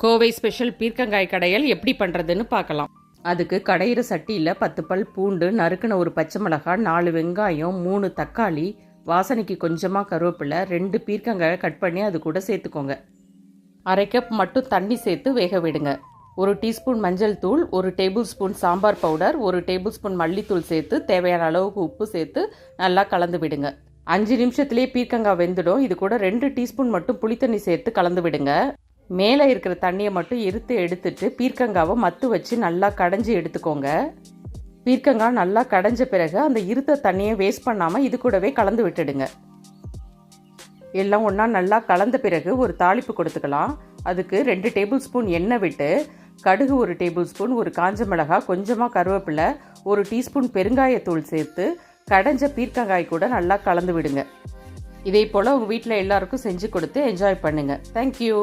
Kovai special பீர்க்கங்காய் கடையல் எப்படி பண்ணுறதுன்னு பார்க்கலாம். அதுக்கு கடையிற சட்டியில் 10 பல் பூண்டு, நறுக்குன ஒரு பச்சை மிளகாய், 4 வெங்காயம், 3 தக்காளி, வாசனைக்கு கொஞ்சமாக கருவேப்பிலை, 2 பீர்க்கங்காயை கட் பண்ணி அது கூட சேர்த்துக்கோங்க. 1/2 கப் மட்டும் தண்ணி சேர்த்து வேக விடுங்க. 1 டீஸ்பூன் மஞ்சள் தூள், 1 table spoon sambar powder, 1 table spoon மல்லித்தூள் சேர்த்து தேவையான அளவுக்கு உப்பு சேர்த்து நல்லா கலந்து விடுங்க. 5 நிமிஷத்துலேயே பீர்க்கங்காய் வெந்துடும். இது கூட 2 டீஸ்பூன் மட்டும் புளித்தண்ணி சேர்த்து கலந்து விடுங்க. மேலே இருக்கிற தண்ணியை மட்டும் எடுத்துட்டு பீர்க்கங்காவை மத்து வச்சு நல்லா கடைஞ்சி எடுத்துக்கோங்க. பீர்க்கங்காய் நல்லா கடைஞ்ச பிறகு அந்த இருத்த தண்ணியை வேஸ்ட் பண்ணாமல் இது கூடவே கலந்து விட்டுடுங்க. எல்லாம் ஒன்றா நல்லா கலந்த பிறகு ஒரு தாளிப்பு கொடுத்துக்கலாம். அதுக்கு 2 டேபிள் ஸ்பூன் எண்ணெய் விட்டு கடுகு 1 டேபிள் ஸ்பூன், 1 காஞ்ச மிளகாய், கொஞ்சமாக கருவேப்பிலை, 1 டீஸ்பூன் பெருங்காயத்தூள் சேர்த்து கடைஞ்ச பீர்க்கங்காய் கூட நல்லா கலந்து விடுங்க. இதே போல் உங்கள் வீட்டில் எல்லாருக்கும் செஞ்சு கொடுத்து என்ஜாய் பண்ணுங்கள். தேங்க்யூ.